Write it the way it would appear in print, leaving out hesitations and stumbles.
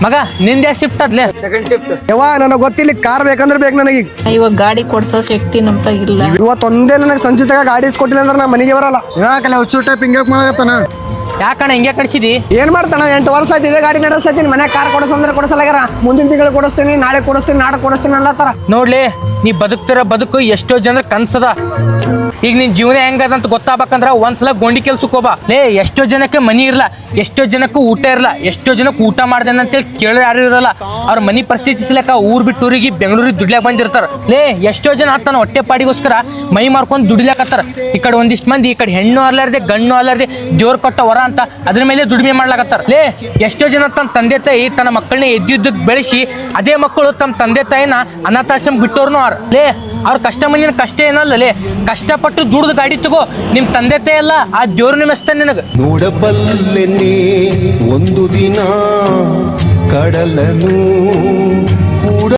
ಮಗ ನಿಂದೆ shift ಅದ್ಲೆ second shift. ಯವ್ವ ನನಗೆ ಗೊತ್ತಿಲ್ಲ, ಕಾರ್ ಬೇಕಂದ್ರೆ ಬೇಕು ನನಗೆ. ಇವಾಗ ಗಾಡಿ ಕೊಡ್ಸೋ ಶಕ್ತಿ ನಮ್ತಾಗಿಲ್ಲ. ಇವತ್ತೊಂದೇ ನನಗೆ ಸಂಚಿತಾಗ ಗಾಡಿ ಇಸ್ಕೊಟ್ಟಿಲ್ಲ ಅಂದ್ರೆ ನಾ ಮನೆಗೆ ಬರಲ್ಲ. ಯಾಕಲ್ಲ ಹುಚ್ಚು ಟೈಪ್ ಹಿಂಗೆ ಮಾಡಕತ್ತಾನ? ಯಾಕಣ್ಣ ಹಿಂಗೆ ಕಳ್ಸಿದಿ? ಏನ್ ಮಾಡ್ತಾನ? 8 ವರ್ಷ ಆಯ್ತು ಇದೇ ಗಾಡಿ ನಡೆಸ್ತೀನಿ. ಮನೆ ಕಾರ್ ಕೊಡಿಸಂದ್ರೆ ಕೊಡಿಸಲಾಗ್ಯಾರ. ಮುಂದಿನ ತಿಂಗಳು ಕೊಡಿಸ್ತೀನಿ, ನಾಳೆ ಕೊಡಿಸ್ತೀನಿ, ನಾಳೆ ಕೊಡಿಸ್ತೀನಿ ಅಲ್ಲತ್ತಾರ. ನೋಡ್ಲಿ, ನೀ ಬದುಕ್ತಿರೋ ಬದುಕು ಎಷ್ಟೋ ಜನರ ಕನ್ಸದ. ಈಗ ನಿನ್ ಜೀವನ ಹೆಂಗದಂತ ಗೊತ್ತಾಗಬೇಕಂದ್ರ ಒಂದ್ಸಲ ಗೊಂಡಿ ಕೆಲ್ಸಕ್ಕೆ ಹೋಗ. ಲೇ, ಎಷ್ಟೋ ಜನಕ್ಕೆ ಮನಿ ಇರಲ್ಲ, ಎಷ್ಟೋ ಜನಕ್ಕೂ ಊಟ ಇರಲ್ಲ, ಎಷ್ಟೋ ಜನಕ್ಕೆ ಊಟ ಮಾಡ್ದೇನ ಅಂತೇಳಿ ಕೇಳೋ ಯಾರು ಇರಲ್ಲ. ಅವ್ರ ಮನಿ ಪರಿಸ್ಥಿತಿ ಸಿಲಕ ಊರ್ ಬಿಟ್ಟು ಊರಿಗೆ ಬೆಂಗಳೂರಿಗೆ ದುಡ್ಲಾಕ್ ಬಂದಿರ್ತಾರ. ಲೇ, ಎಷ್ಟೋ ಜನ ತನ್ನ ಹೊಟ್ಟೆ ಪಾಡಿಗೋಸ್ಕರ ಮೈ ಮಾರ್ಕೊಂಡು ದುಡಿಲಾಕತ್ತಾರ. ಈ ಕಡೆ ಒಂದಿಷ್ಟು ಮಂದಿ ಈ ಕಡೆ ಹೆಣ್ಣು ಅಲ್ಲಾರ್ದೆ ಗಣ್ಣು ಅಲ್ಲಾರ್ದೆ ಜೋರ್ ಕೊಟ್ಟ ವರ ಅಂತ ಅದ್ರ ಮೇಲೆ ದುಡಿಮೆ ಮಾಡ್ಲಾಕತ್ತಾರ. ಲೇ, ಎಷ್ಟೋ ಜನ ತನ್ನ ತಂದೆ ತಾಯಿ ತನ್ನ ಮಕ್ಕಳನ್ನ ಎದ್ದಿದ್ದಕ್ಕೆ ಬೆಳೆಸಿ ಅದೇ ಮಕ್ಕಳು ತಮ್ಮ ತಂದೆ ತಾಯಿನ ಅನಾಥಾಶ್ರಮ ಬಿಟ್ಟೋರ್ನು ಅವ್ರ. ಲೇ, ಅವ್ರ ಕಷ್ಟ ಮಂದಿನ ಕಷ್ಟ ಏನಲ್ಲ. ಲೇ, ಕಷ್ಟಪಟ್ಟು ದುಡ್ದು ಗಾಡಿ ತಗೋ, ನಿಮ್ ತಂದೆ ತಾಯಿ ಎಲ್ಲ ಆ ದೇವ್ರ ನಿಮಿಸ್ತಾನೆ ನಿನಗ. ನೋಡಬಲ್ಲೆನೆ ಒಂದು ದಿನ ಕಡಲನು